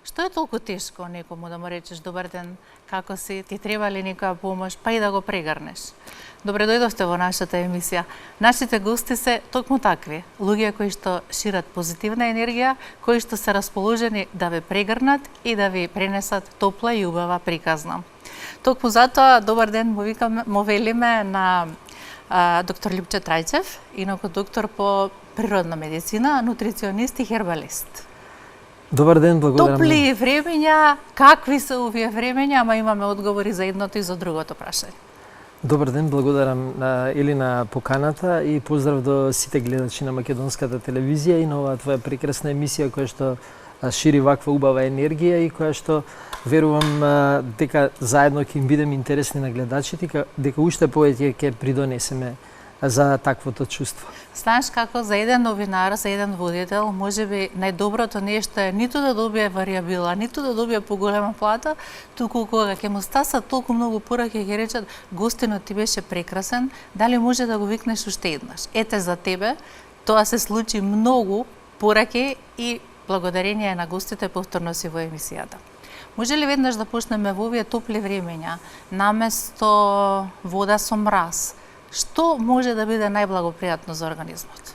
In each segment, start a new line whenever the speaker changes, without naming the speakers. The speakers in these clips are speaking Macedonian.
Што е толку тешко некому да му речеш добар ден, како си, ти треба ли некоја помош, па и да го прегрнеш? Добре дојдовте во нашата емисија. Нашите гости се токму такви, луѓе кои што шират позитивна енергија, кои што се расположени да ве прегрнат и да ви пренесат топла и убава приказна. Токму затоа добар ден му велиме на доктор Лјупче Трајчев, инаку доктор по природна медицина, нутриционист и хербалист.
Добар ден, благодарам.
Топли времења, какви се овие времења, ама имаме одговори за едното и за другото прашање.
Добар ден, благодарам на поканата и поздрав до сите гледачи на македонската телевизија и на оваа твоја прекрасна емисија која што шири ваква убава енергија и која што верувам дека заедно ќе им бидеме интересни на гледачите, дека уште повеќе ќе придонесеме за таквото чувство.
Знаеш како за еден новинар, за еден водител, можеби најдоброто нешто е ниту да добие варијабила, ниту да добие поголема плата, туку кога ќе му стасат толку многу пораки ќе речат гостинот ти беше прекрасен, дали може да го викнеш уште еднаш? Ете за тебе, тоа се случи многу пораки и благодарение на гостите повторно си во емисијата. Може ли веднаш да почнеме во овие топли времења, наместо вода со мраз? Што може да биде најблагопријатно за организмот?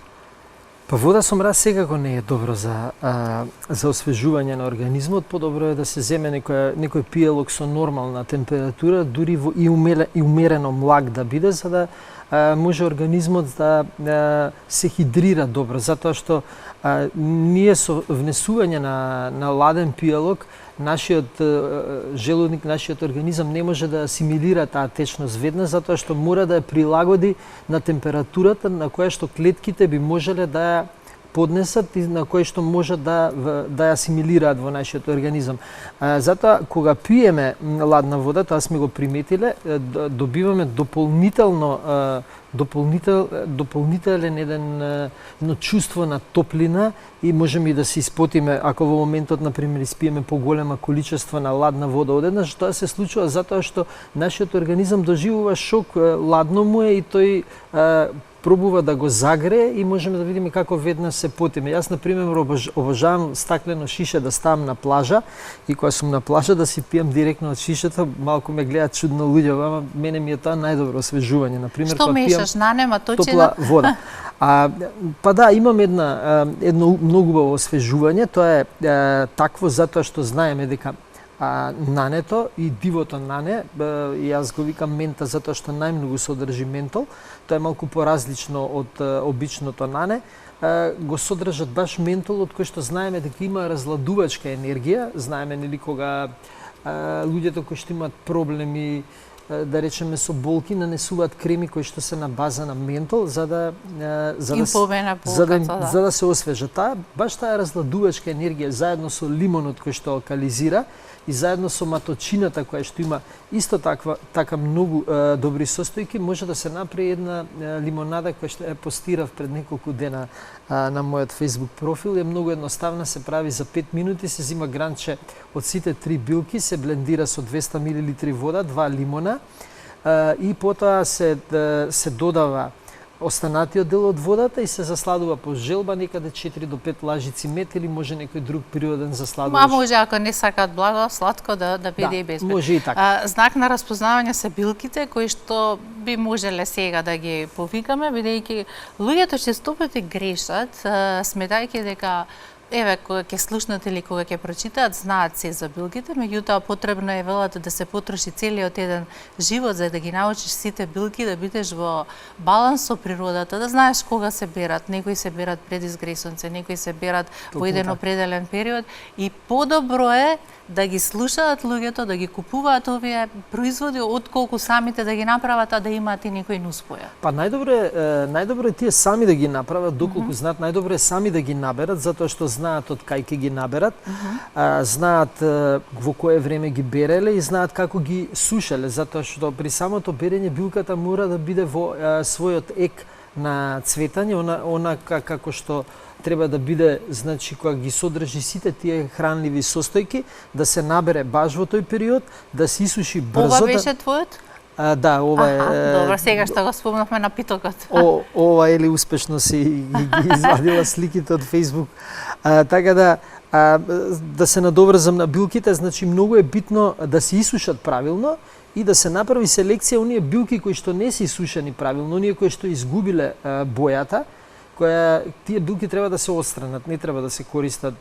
Па вода со мраз секако не е добро за освежување на организмот. Подобро е да се земе некој пиелок со нормална температура, дури и умерено млак да биде, за да може организмот да се хидрира добро, затоа што ние со внесување на ладен пиелок нашиот желудник, нашиот организам не може да асимилира таа течност веднаш, затоа што мора да ја прилагоди на температурата на која што клетките би можеле да ја поднесат и на кој што може да ја асимилираат во нашиот организам. Затоа, кога пиеме ладна вода, тоа сме го приметиле, добиваме дополнителен едно чувство на топлина и можеме и да се испотиме, ако во моментот, например, испиеме поголема количество на ладна вода одеднаш, тоа се случува затоа што нашиот организам доживува шок, ладно му е и тој пробува да го загрее и можеме да видиме како веднаш се потиме. Јас, например, обожавам стаклено шише да ставам на плажа и кога сум на плажа да си пијам директно од шишето, малку ме гледаат чудно луѓе, ама мене ми е тоа најдобро освежување. Например,
што мешаш, нанема, точина?
Топла вода. Па да, имам едно многу убаво освежување, тоа е такво затоа што знаеме дека нането и дивото нане, јас го викам мента затоа што најмногу содржи ментол, тоа е малку поразлично од обичното нане, го содржат баш ментолот кој што знаеме дека има разладувачка енергија, знаеме нели кога луѓето кои што имаат проблеми да речеме со болки нанесуваат креми кои што се на база на ментол за да се освежат. Баш таа разладувачка енергија заедно со лимонот кој што алкализира и заедно со маточината која што има исто така многу добри состојки, може да се направи една лимонада која што ја постирав пред неколку дена на мојот Facebook профил. Е многу едноставна, се прави за 5 минути, се зима гранче од сите 3 билки, се блендира со 200 мл вода, 2 лимона и потоа се додава останатиот дел од водата и се засладува по желба некаде 4 до 5 лажици мед или може некој друг природен засладувач.
Може ако не сакаат благо, сладко да биде и без мед.
Може и така.
Знак на распознавање се билките кои што би можеле сега да ги повикаме, бидејќи луѓето честопати грешат, сметајќи дека еве, кога ќе слушнат или кога ќе прочитаат, знаат се за билките, меѓутоа потребно е велат да се потроши целиот еден живот за да ги научиш сите билки, да бидеш во баланс со природата, да знаеш кога се берат. Некои се берат пред изгресонце, некои се берат во еден определен период и подобро е да ги слушаат луѓето, да ги купуваат овие производи, отколку самите да ги направат, а да имаат и некој нуспоја.
Па најдобро е тие сами да ги направат, доколку знаат, најдобро е сами да ги наберат, затоа што знаат од кај ќе ги наберат, знаат во кое време ги береле и знаат како ги сушеле, затоа што при самото берење билката мора да биде во својот ек на цветање, онака како што треба да биде, значи, кога ги содржи сите тие хранливи состојки, да се набере баш во тој период, да се исуши брзо.
Ова беше твојот?
Да, ова е...
Добро, сега што го спомнавме на питокот.
Ова Ели успешно си ги извадила сликите од Facebook. Така да се надоврзам на билките, значи многу е битно да се исушат правилно и да се направи селекција оние билки кои што не се исушени правилно, оние кои што изгубиле бојата, тие билки треба да се отстранат, не треба да се користат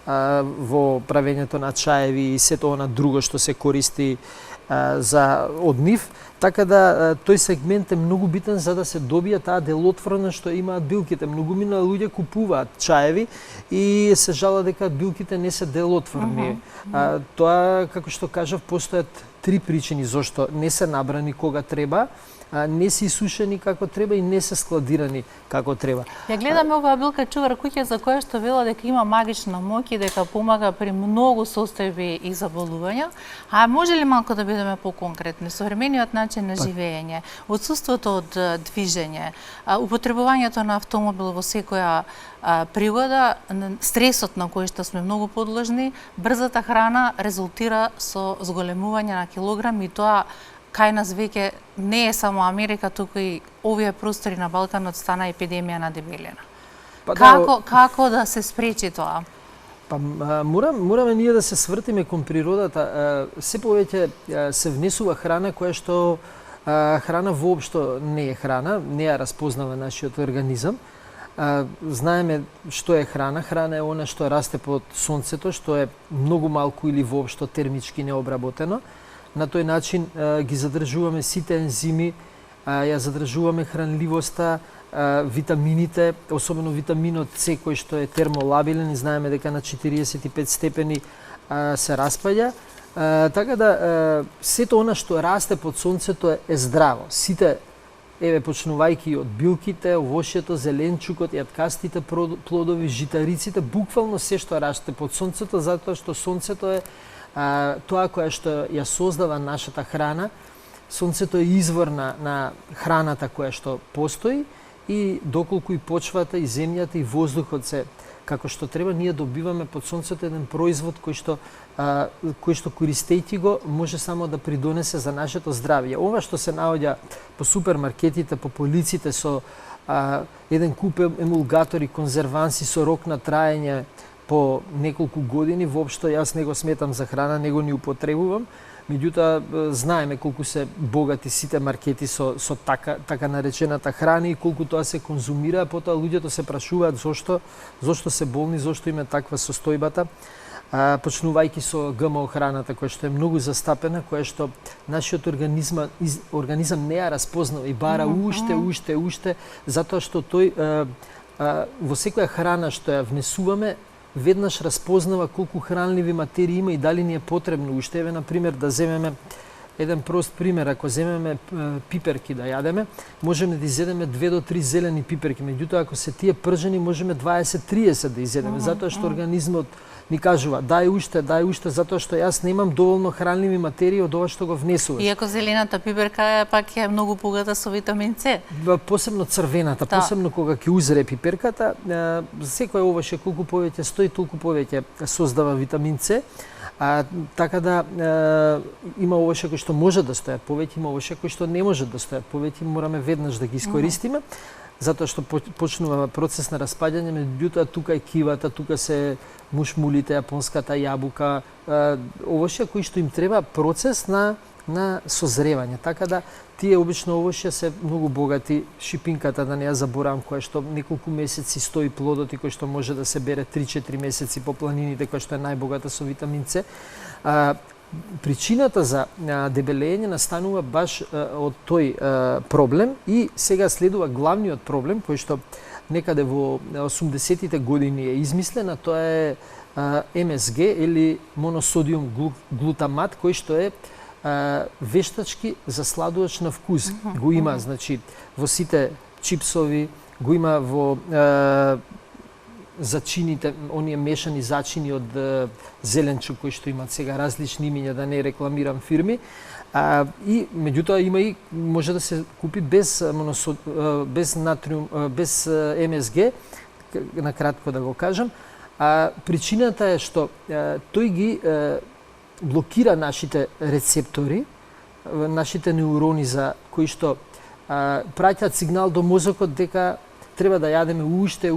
во правењето на чаеви и сето она друго што се користи од нив, така да тој сегмент е многу битен за да се добие таа делотворна што имаат билките. Многумина луѓе купуваат чаеви и се жала дека билките не се делотворни. Тоа, како што кажав, постојат три причини зошто не се набрани кога треба, не се исушени како треба и не се складирани како треба.
Ја гледаме оваа билка чувар куќа за која што вела дека има магична моќ и дека помага при многу состојби и заболувања. А може ли малку да бидеме поконкретни? Современиот начин на живење, отсуството од движење, употребувањето на автомобил во секоја пригода, стресот на кој што сме многу подложни, брзата храна резултира со зголемување на килограми и тоа кај нас веќе не е само Америка, туку и овие простори на Балканот стана епидемија на дебелина. Како да се спречи тоа?
Мораме ние да се свртиме кон природата. Се повеќе се внесува храна која што храна воопшто не е храна, не ја распознава нашиот организам. Знаеме што е храна. Храна е она што расте под сонцето, што е многу малку или воопшто термички необработено. На тој начин ги задржуваме сите ензими, ја задржуваме хранливоста, витамините, особено витаминот С кој што е термолабилен и знаеме дека на 45 степени се распаѓа. Така да сето она што расте под сонцето е здраво. Сите почнувајќи од билките, овошјето, зеленчукот, јаткастите плодови, житариците, буквално се што расте под сонцето, затоа што сонцето е тоа која што ја создава нашата храна. Сонцето е извор на храната која што постои и доколку и почвата, и земјата, и воздухот се како што треба, ние добиваме под сонцето еден производ кој што користејќи го може само да придонесе за нашето здравје. Ова што се наоѓа по супермаркетите, по полиците со еден куп емулгатори, конзерванси со рок на траење по неколку години, воопшто јас не го сметам за храна, не го ни употребувам. Меѓутоа знаеме колку се богати сите маркети со така наречената храна и колку тоа се конзумира, потоа луѓето се прашуваат зошто се болни, зошто има таква состојбата, почнувајќи со ГМО храната која што е многу застапена, која што нашиот организам не ја распознава и бара уште, затоа што тој во секоја храна што ја внесуваме веднаш распознава колку хранливи материи има и дали ни е потребно уште. Еве, например, да земеме еден прост пример, ако земеме пиперки да јадеме, можеме да изедеме 2 до 3 зелени пиперки, меѓутоа ако се тие пржени можеме 20-30 да изедеме, затоа што организмот ни кажува дај уште, затоа што јас немам доволно хранливи материи од ова што го внесуваш.
Иако зелената пиперка пак е многу богата со витамин С.
Посебно црвената, посебно кога ќе узре пиперката, секој овоше колку повеќе стои, толку повеќе создава витамин С. Така да има овоше кои што може да стојат повеќе, има овоше кои што не може да стојат повеќе, мораме веднаш да ги искористиме. Затоа што почнува процес на распаѓање, меѓутоа тука е кивата, тука се мушмулите, јапонската јабука, овошја кои што им треба процес на созревање. Така да тие обично овошја се многу богати, шипинката да не ја заборавам, која што неколку месеци стои плодот и кој што може да се бере 3-4 месеци по планините, која што е најбогата со витамин С. Причината за дебелење настанува баш од тој проблем и сега следува главниот проблем кој што некаде во 80-тите години е измислена, тоа е МСГ или моносодиум глутамат, кој што е вештачки засладувач на вкус. Го има, значи, во сите чипсови, го има во зачините, оние мешани зачини од зеленчук кои што имаат сега различни имиња, да не рекламирам фирми. И меѓутоа има и може да се купи без натриум, без МСГ, на кратко да го кажам. Причината е што тој ги блокира нашите рецептори, нашите неурони за кои што праќаат сигнал до мозокот дека треба да јадеме уште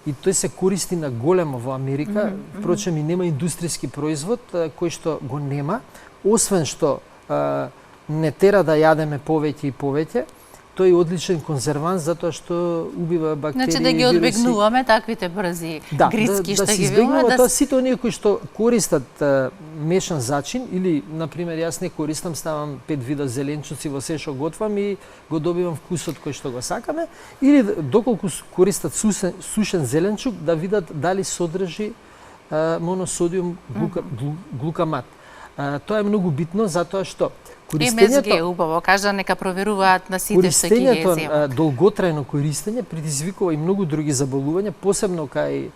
и тој се користи на големо во Америка, впрочем и нема индустријски производ кој што го нема, освен што не тера да јадеме повеќе и повеќе, тој е одличен конзерванс затоа што убива бактерии.
Значи да ги одбегнуваме таквите брзи грицки што ги
избегнува тоа сите оние кои што користат мешан зачин или на пример јас не користам, ставам 5 вида зеленчуци во се што готвам и го добивам вкусот кој што го сакаме, или доколку користат сушен зеленчук да видат дали содржи моносодиум глукамат. Тоа е многу битно затоа што
МСГ убаво кажа нека проверуваат на сите што ги
земат. Користењето, долготрајно користење предизвикува и многу други заболувања, посебно кај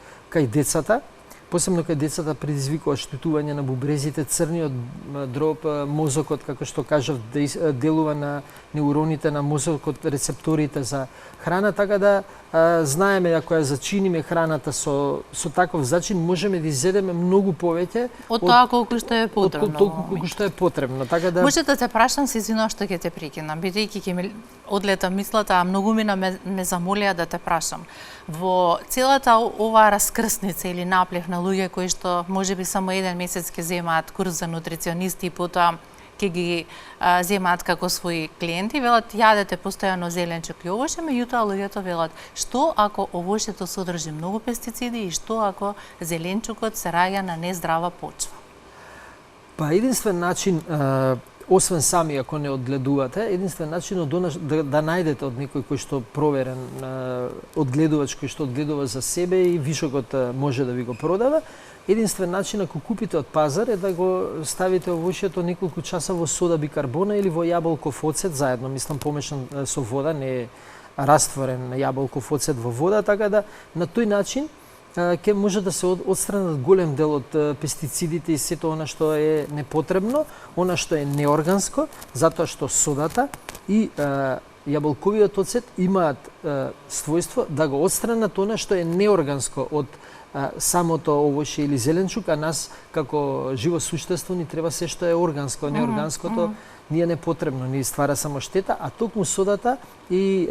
децата. Посебно кај децата предизвикува штетување на бубрезите, црниот дроб, мозокот, како што кажав, делува на неуроните на мозокот, рецепторите за храна, така да знаеме ако ја зачиниме храната со таков зачин, можеме да изедеме многу повеќе
од тоа колку што е потребно.
Колку што е потребно, така да
Може да те прашам, се извинувам што ќе те прекинам, бидејќи ќе ми одлета мислата, а многу мина ме замолија да те прашам. Во целата оваа раскрсница или наплив на луѓе кои што можеби само еден месец ќе земаат курс за нутриционисти и потоа ќе ги земаат како своји клиенти, велат јадете постојано зеленчук и овоше, меѓутоа луѓето велат што ако овошето содржи многу пестициди и што ако зеленчукот се раѓа на нездрава почва?
Па единствен начин, освен сами ако не одгледувате, единствен начин да најдете од некој кој што проверен одгледувач кој што одгледува за себе и вишокот може да ви го продава. Единствен начин ако купите од пазар е да го ставите овошјето неколку часа во сода бикарбона или во јаболков оцет заедно, мислам помешан со вода, не е растворен јаболков оцет во вода, така да на тој начин ќе може да се отстранат голем дел од пестицидите и сето она што е непотребно, она што е неорганско, затоа што содата и јаболковиот оцет имаат својство да го отстранат она што е неорганско од самото овоше или зеленчук, а нас како живо суштество ни треба се што е органско, неорганското ни е непотребно, ни ствара само штета, а токму содата и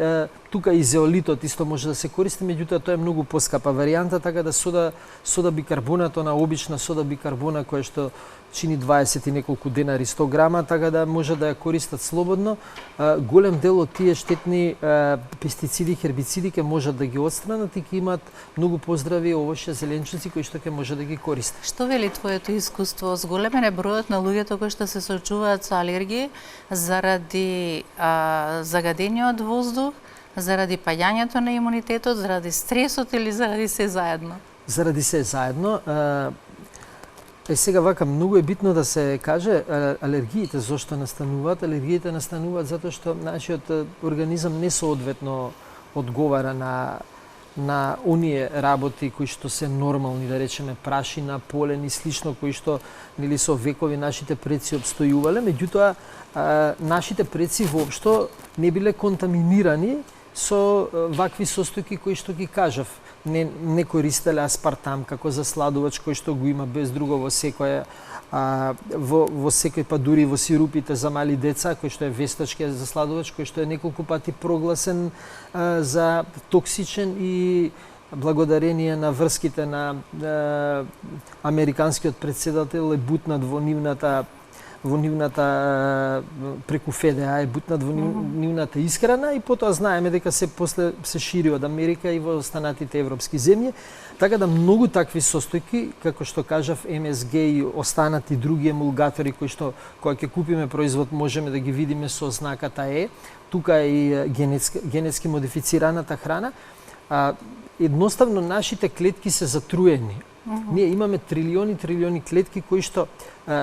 тука и зеолитот исто може да се користи, меѓутоа тоа е многу поскапа варијанта, така да сода бикарбонат, она обична сода бикарбона која што чини 20 и неколку денари 100 грама, така да може да ја користат слободно. Голем дел од тие штетни пестициди, хербициди ќе можат да ги отстранат и ќе имаат многу поздрави овоше зеленчуци кои што ќе може да ги користат.
Што вели твоето искуство? Зголемен е бројот на луѓето кои што се соочуваат со алергии заради загадениот воздух, заради паѓањето на имунитетот, заради стресот или заради се заедно? Заради
се заедно. Сега вака, многу е битно да се каже алергиите зошто настануваат. Алергиите настануваат затоа што нашиот организам несоодветно одговара на оние работи кои што се нормални, да речеме прашина, полен и слично, кои што нели со векови нашите предци обстојувале, меѓутоа нашите предци воопшто не биле контаминирани со вакви состојки кои што ги кажав. Не користеле аспартам како засладувач кој што го има без друго во секој во секој, па дури во сирупите за мали деца, кој што е вестачки засладувач, кој што е неколку пати прогласен за токсичен и благодарение на врските на американскиот председател е бутнат во нивната преку ФДА е бутнат во нивната исхрана и потоа знаеме дека после се шири од Америка и во останатите европски земји, така да многу такви состојки, како што кажав, МСГ и останати други емулгатори кои што кога ќе купиме производ можеме да ги видиме со знаката Е, тука е и генетски модифицираната храна, едноставно нашите клетки се затруени. Ние имаме трилиони клетки кои што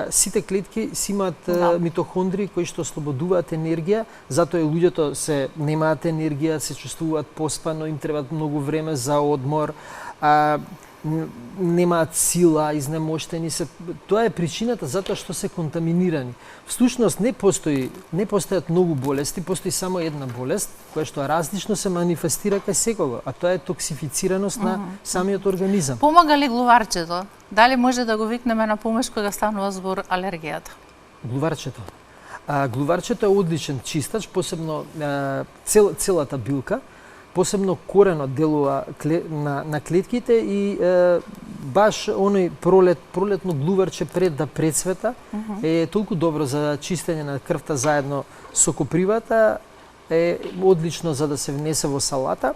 сите клетки си имаат митохондри кои што ослободуваат енергија, затоа и луѓето немаат енергија, се чувствуваат поспано, им требаат многу време за одмор, немаат сила, изнемоштени се. Тоа е причината затоа што се контаминирани. Всушност не постојат многу болести, постои само една болест која што различно се манифестира кај секого, а тоа е токсифицираност на самиот организам.
Помага ли глуварчето? Дали може да го викнеме на помош кога станува збор алергијата?
Глуварчето. Глуварчето е одличен чистач, посебно целата билка. посебно коренот делува на клетките и баш оној пролетно глуварче пред да прецвета е толку добро за чистење на крвта заедно со копривата, е одлично за да се внесе во салата.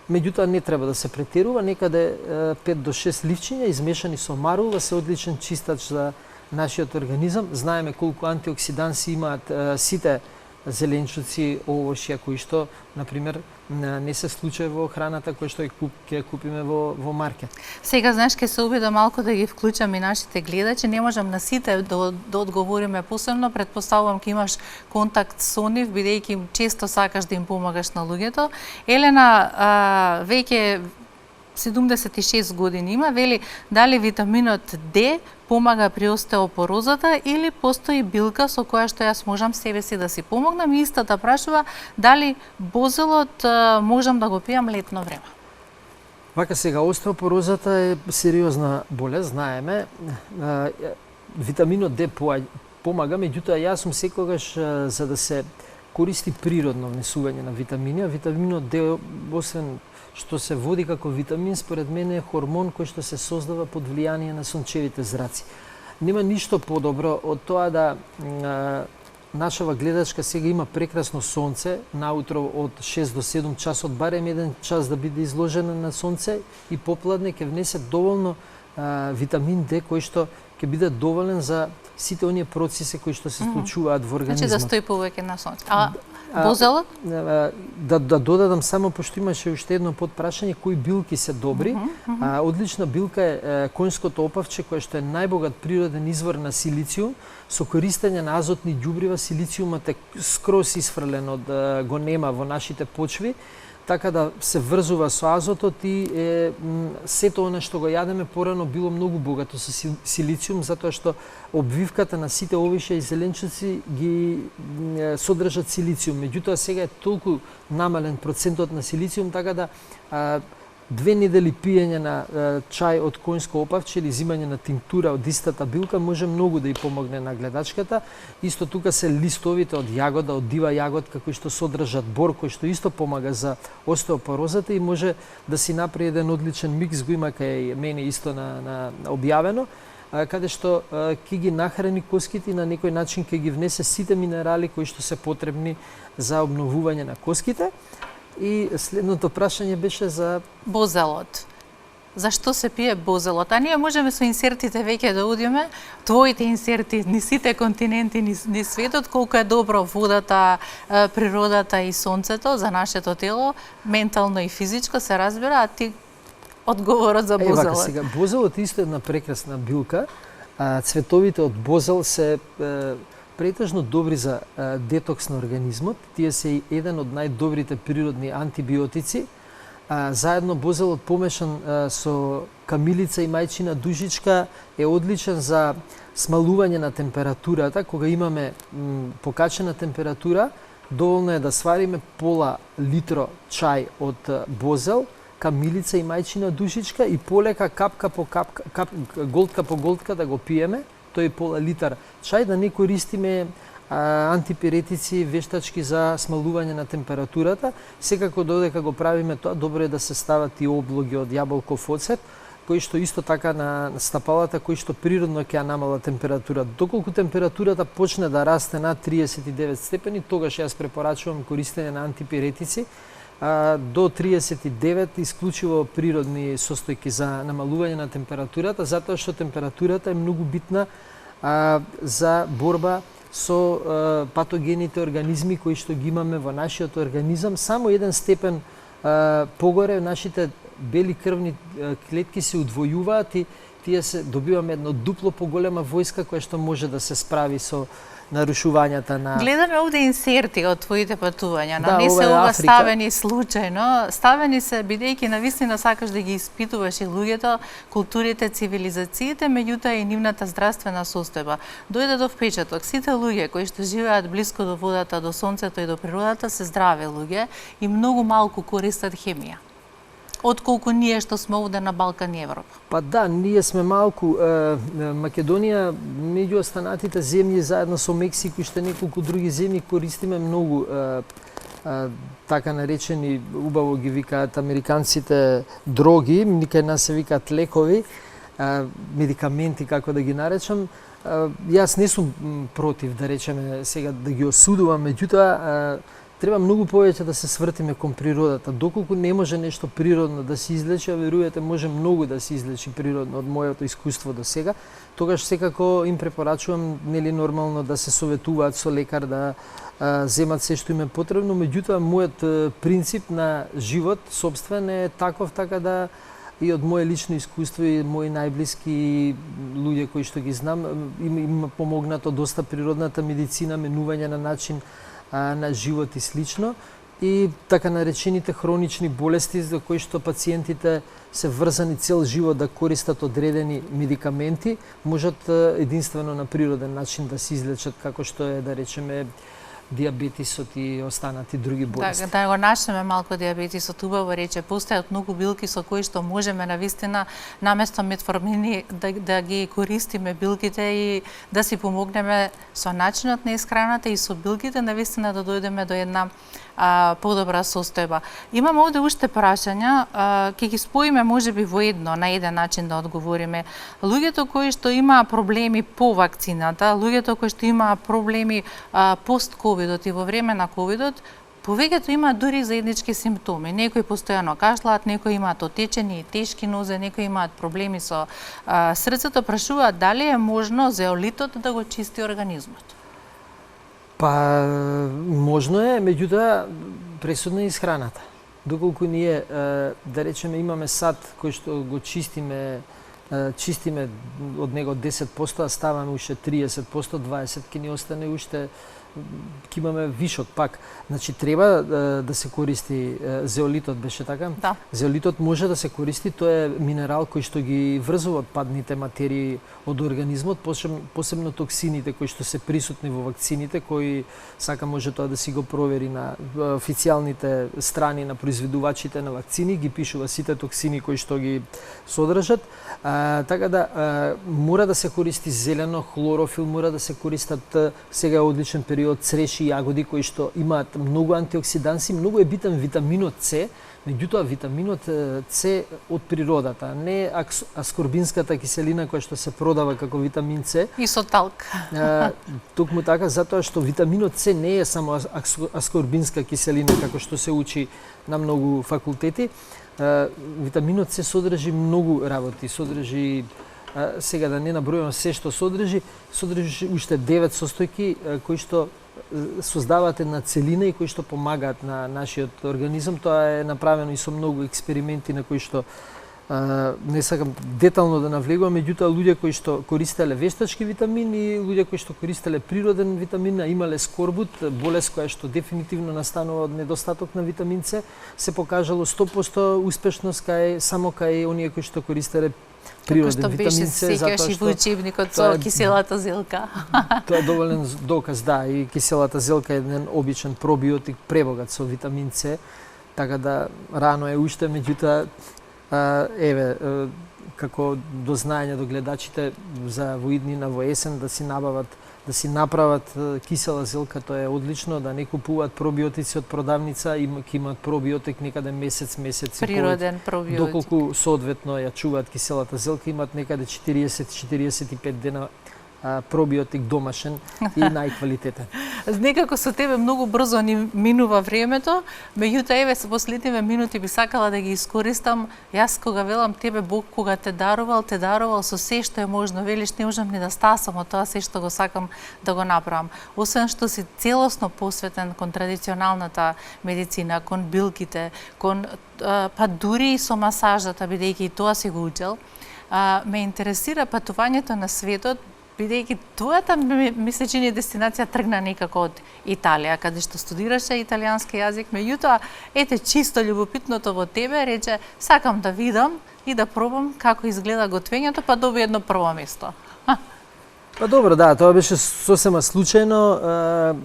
Меѓутоа не треба да се претерува, некаде 5 до 6 ливчиња измешани со марула се одличен чистач за нашиот организам. Знаеме колку антиоксиданси имаат сите зеленчуци, овошја кои што на пример не се случај во храната која што ќе купиме во маркет.
Сега знаеш ке се обидам малку да ги вклучам и нашите гледачи, не можам на сите да одговориме посебно, претпоставувам ке имаш контакт со нив бидејќи често сакаш да им помагаш на луѓето. Елена веќе 76 години има, вели дали витаминот Д помага при остеопорозата или постои билка со која што јас можам себе си да си помогнам, и истата прашува дали бозелот можам да го пијам летно време.
Вака сега, остеопорозата е сериозна болест, знаеме. Витаминот Д помага, меѓутоа јас сум секогаш за да се користи природно внесување на витамини, а витаминот Д, освен што се води како витамин, според мене е хормон кој што се создава под влијание на сончевите зраци. Нема ништо подобро од тоа да нашава гледачка сега има прекрасно сонце, наутро од 6 до 7 часот, барем 1 час да биде изложена на сонце и попладне ќе внесе доволно витамин Д кој што ќе биде доволен за сите оние процеси кои што се случуваат во организмот.
Значи да стои повеќе на сонце. А бозелот?
Да додадам само, пошто имаше уште едно подпрашање, кои билки се добри. Одлична билка е конското опавче, кое што е најбогат природен извор на силициум. Со користење на азотни ѓубрива, силициумот е скроз исфрлен го нема во нашите почви, така да се врзува со азотот и сето она што го јадеме порано било многу богато со силициум, затоа што обвивката на сите овишја и зеленчуци ги содржат силициум. Меѓутоа сега е толку намален процентот на силициум, така да 2 недели пиење на чај од конско опавче или зимање на тинктура од истата билка може многу да ја помогне на гледачката. Исто тука се листовите од јагода, од дива јаготка кои што содржат бор, кој што исто помага за остеопорозата и може да си направи еден одличен микс, го има кај мене исто на објавено, каде што ќе ги нахрани коските и на некој начин ќе ги внесе сите минерали кои што се потребни за обновување на коските. И следното прашање беше за
бозелот. Зашто се пие бозелот? А ние можеме со инсертите веќе да одиме, твоите инсерти ни сите континенти, ни светот, колку е добро водата, природата и сонцето за нашето тело, ментално и физичко се разбира, а ти одговорот за бозелот.
Вака сега, бозелот е исто една прекрасна билка. Цветовите од бозел се претежно добри за детокс на организмот. Тие се еден од најдобрите природни антибиотици. Заедно бозелот помешан со камилица и мајчина дужичка е одличен за смалување на температурата. Кога имаме покачена температура, доволно е да свариме пола литро чај од бозел, камилица и мајчина дужичка и полека капка по капка, голтка по голтка да го пиеме. Тој пола литар чај, да не користиме антипиретици вештачки за смалување на температурата. Секако додека го правиме тоа, добро е да се стават и облоги од јаболков оцет, кои што исто така на стапалата, кои што природно ќе ја намала температура. Доколку температурата почне да расте над 39 степени, тогаш јас препорачувам користење на антипиретици. До 39 исклучиво природни состојки за намалување на температурата, затоа што температурата е многу битна за борба со патогените организми кои што ги имаме во нашиот организам. Само 1 степен погоре нашите бели крвни клетки се удвојуваат и тие се добиваме едно дупло поголема војска која што може да се справи со нарушувањата на...
Гледаме овде инсерти од твоите патувања, не се ова ставени случајно, ставени се бидејќи навистина сакаш да ги испитуваш и луѓето, културите, цивилизациите, меѓутоа и нивната здравствена состојба. Дојде до впечаток, сите луѓе кои што живеат блиско до водата, до сонцето и до природата се здрави луѓе и многу малку користат хемија. Отколку ние што сме овде на Балкан и Европа.
Па да, ние сме малку. Македонија, меѓу останатите земји, заедно со Мексико и уште неколку други земји, користиме многу така наречени, убаво ги викаат американците, дроги, кај нас се викаат лекови, медикаменти, како да ги наречам. Јас не сум против, да речеме, сега да ги осудувам, меѓутоа треба многу повеќе да се свртиме кон природата. Доколку не може нешто природно да се излечи, верувате, може многу да се излечи природно од моето искуство до сега. Тогаш секако им препорачувам, нели, нормално да се советуваат со лекар, да земат се што им е потребно, меѓутоа мојот принцип на живот собствен е таков, така да и од мое лично искуство и мои најблиски луѓе кои што ги знам, им помогнато доста природната медицина, менување на начин на живот и слично, и така наречените хронични болести за кои што пациентите се врзани цел живот да користат одредени медикаменти, можат единствено на природен начин да се излечат, како што е, да речеме, диабетисот и останати други болести.
Да го начнеме малку диабетисот, убаво рече, постојат многу билки со кои што можеме навистина наместо метформини да ги користиме билките и да си помогнеме со начинот на исхраната и со билките навистина да дојдеме до една подобра состојба. Имам овде уште прашања, ќе ги споиме можеби во едно, на еден начин да одговориме. Луѓето кои што имаа проблеми по вакцината, луѓето кои што имаа проблеми пост-ковидот и во време на ковидот, повеќето имаат дури заеднички симптоми. Некои постојано кашлаат, некои имаат отечени и тешки нозе, некои имаат проблеми со срцето. Прашуваат дали е можно зеолитот да го чисти организмот?
Па, можно е, меѓутоа пресудна е исхраната. Доколку ние, да речеме, имаме сад кој што го чистиме од него 10%, а ставаме уште 30%, 20% ќе ни остане уште, ќе имаме вишок пак. Значи треба да се користи зеолитот, беше така?
Да.
Зеолитот може да се користи, тоа е минерал кој што ги врзува отпадните материи од организмот, посебно токсините кои што се присутни во вакцините, кои сака може тоа да си го провери на официјалните страни на произведувачите на вакцини, ги пишува сите токсини кои што ги содржат. Така да мора да се користи зелено, хлорофил, мора да се користат, сега е одличен период, цреши и јагоди кои што имаат многу антиоксиданси, многу е битен витаминот С, меѓутоа витаминот С од природата, не аскорбинската киселина која што се продава како витамин С.
Исоталк.
Токму така, затоа што витаминот С не е само аскорбинска киселина како што се учи на многу факултети. Витаминот С содржи многу работи, содржи, сега да не набројувам се што содржи уште 9 состојки кои што создаваат една целина и кои што помагаат на нашиот организам. Тоа е направено и со многу експерименти на кои што не сакам детално да навлегувам, меѓутоа луѓе кои што користеле вештачки витамини и луѓе кои што користеле природен витамин, имале скорбут, болест која што дефинитивно настанува од недостаток на витамин С, се покажало 100% успешност само кај оние кои што користеле природен витамин С,
затоа што во учебникот со киселата зелка.
Тоа е доволен доказ, да, и киселата зелка е еден обичен пробиотик пребогат со витамин С, така да рано е уште, меѓутоа еве, како до знаење до гледачите за во иднина во есен да си направат кисела зелка, тоа е одлично, да не купуваат пробиотици од продавница, ќе имаат пробиотик некаде месец
природен пробиотик.
Доколку соодветно ја чуваат киселата зелка, имаат некаде 40-45 дена пробиотик домашен и најквалитетен.
Некако со тебе многу брзо ни минува времето, меѓутоа еве со последниве минути би сакала да ги искористам. Јас кога велам тебе Бог кога те дарувал со се што е можно, велиш не можам ни да стасам од тоа се што го сакам да го направам. Освен што си целосно посветен кон традиционалната медицина, кон билките, кон па дури и со масажата, бидејќи и тоа си го учел, ме интересира патувањето на светот, бидејќи твојата ми се чини дестинација тргна некако од Италија, каде што студираше италијански јазик, меѓутоа ете чисто љубопитното во тебе рече сакам да видам и да пробам како изгледа готвењето, па доби едно прво место.
Па добро, да, тоа беше сосема случајно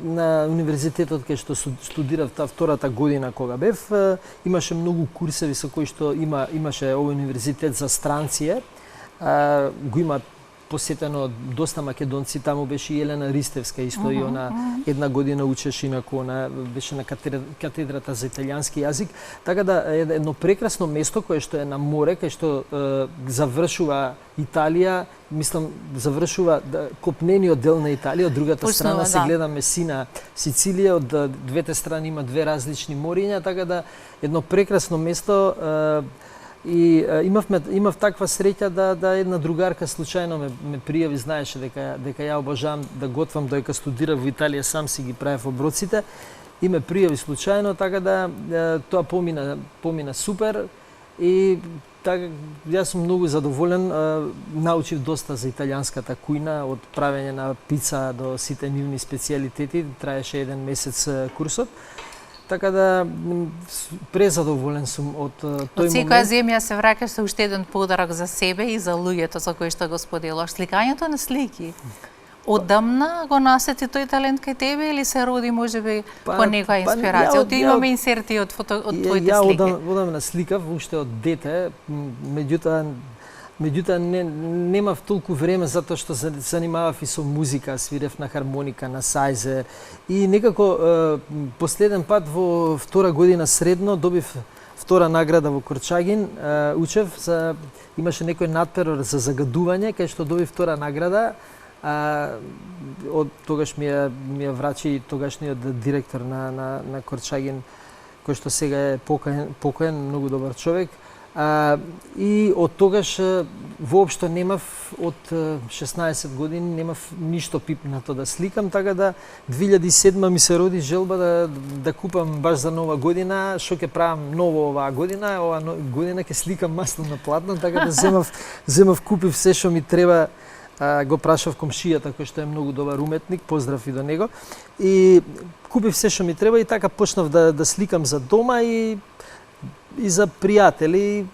на универзитетот кај што студирав таа втората година кога бев, имаше многу курсеви со кои што имаше овој универзитет за странци, го имаат посетено доста македонци, таму беше и Елена Ристевска, исто и она една година учеше, инаку она беше на катедрата за италијански јазик, така да е едно прекрасно место кое што е на море, кај што завршува Италија, мислам завршува копнениот дел на Италија, од другата страна се гледа Месина, Сицилија, од двете страни има две различни мориња, така да едно прекрасно место. И имав таква среќа да една другарка случајно ме пријави, знаеше дека ја обожавам да готвам, додека студирав во Италија, сам си ги правев оброците и ме пријави случајно, така да тоа помина супер и така јас сум многу задоволен, научив доста за италијанската кујна, од правење на пица до сите нивни специјалитети, траеше еден месец курсот. Така да презадоволен сум од тој момент.
Од секоја земја се враќаш со уште еден подарок за себе и за луѓето со кои што го споделуваш. Сликањето на слики. Одамна го насети тој талент кај тебе или се роди можеби по некоја инспирација? Ти имаме инсерти од твоите слики.
Ја одамна сликав уште од дете, меѓутоа немав толку време затоа што се занимавав и со музика, свирев на хармоника, на сајзе и некако последен пат во втора година средно добив втора награда во Корчагин, учев имаше некој надперор за загадување кај што добив втора награда. Од тогаш ми ја врачи тогашниот директор на Корчагин, кој што сега е покоен, многу добар човек. И од тогаш воопшто немав, од 16 години немав ништо пипнато да сликам, така да 2007 ми се роди желба да купам баш за нова година, што ќе правам ново оваа година, година ќе сликам масло на платно, така да земав купив се што ми треба. Го прашав комшијата кој што е многу добар уметник, поздрав и до него, и купив се што ми треба и така почнав да сликам за дома и за пријатели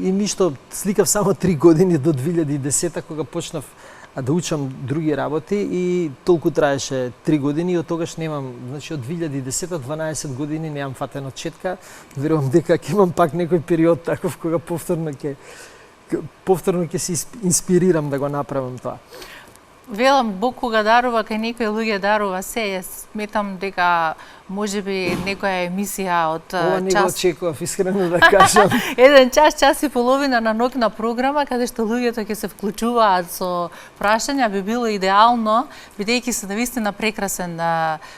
и ништо, сликав само 3 години до 2010 кога почнав да учам други работи и толку траеше 3 години и од тогаш немам, значи од 2010 12 години немам фатено четка, верувам дека ќе имам пак некој период таков кога повторно ќе се инспирирам да го направам тоа.
Велам, Бог кога дарува, кај некои луѓе дарува се, сметам дека можеби некоја емисија од
Ова не го очекував, искрено да кажам.
Еден час и половина на ноќна програма, каде што луѓето ќе се вклучуваат со прашања, би било идеално, бидејќи се навистина прекрасен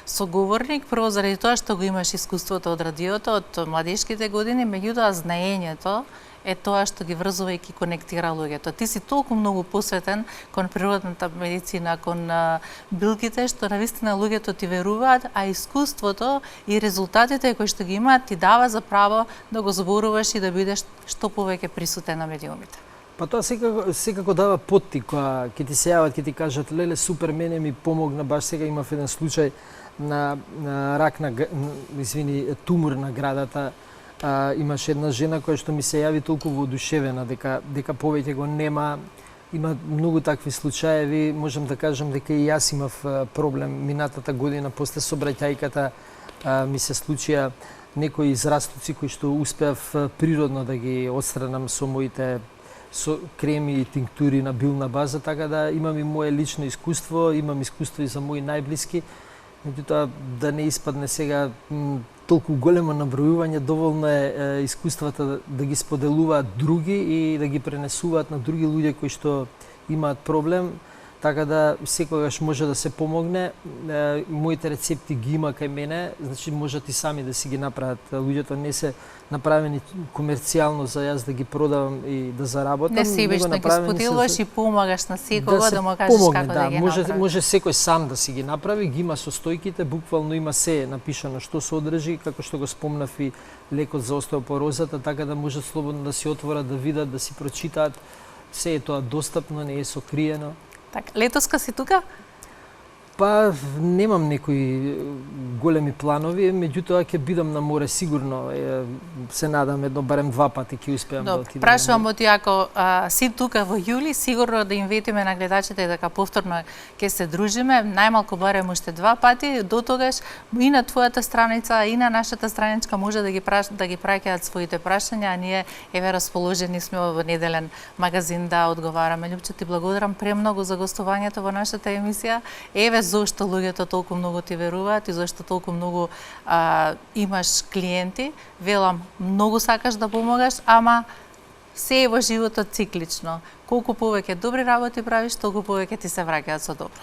соговорник, прво заради тоа што го имаш искуството од радиото, од младешките години, меѓутоа знаењето е тоа што ги врзува и ги конектира луѓето. Ти си толку многу посветен кон природната медицина, кон билките, што навистина луѓето ти веруваат, а искуството и резултатите кои што ги имаат ти дава за право да го зборуваш и да бидеш што повеќе присутен на медиумите.
Па тоа секако дава поттик, кога ќе ти се јават, ќе ти кажат леле супер, мене ми помогна, баш сега имав еден случај на рак тумор на градата. Имаше една жена која што ми се јави толку воодушевена дека повеќе го нема. Има многу такви случаеви, можам да кажам дека и јас имав проблем минатата година после сообраќајката, ми се случија некои израстоци кои што успеав природно да ги отстранам со моите креми и тинктури на билна база, така да имам и мое лично искуство, имам искуство и за мои најблиски. Меѓутоа да не испадне сега толку големо набројување, доволно е искуствата да ги споделуваат други и да ги пренесуваат на други луѓе кои што имаат проблем, така да секогаш може да се помогне. Моите рецепти ги има кај мене, значи можат и сами да си ги направат. Луѓето не се направени комерцијално за јас да ги продавам и да заработам.
Не себично ги споделуваш и помагаш на секого да му кажеш како да ги направи.
Може секој сам да си ги направи, ги има состојките, буквално има се напишано што се одржи, како што го спомнав и лекот за остеопорозата, така да може слободно да си отворат, да видат, да си прочитаат. Се е тоа достапно, не е сокриено.
Така, летоска си тука?
Па, немам некои големи планови, меѓутоа ќе бидам на море сигурно. Се надам барем 2 пати ќе успеам да отидам.
Прашувам од ако си тука во јули, сигурно да им ветиме на гледачите дека повторно ќе се дружиме, најмалку барем уште 2 пати. До тогаш и на твојата страница и на нашата страничка може да ги праќаат своите прашања, а ние еве расположени сме во неделен магазин да одговараме. Љупче, ти благодарам премногу за гостувањето во нашата емисија. Еве зошто луѓето толку многу ти веруваат и зошто толку многу имаш клиенти. Велам, многу сакаш да помогаш, ама се е во животот циклично. Колку повеќе добри работи правиш, толку повеќе ти се враќаат со добро.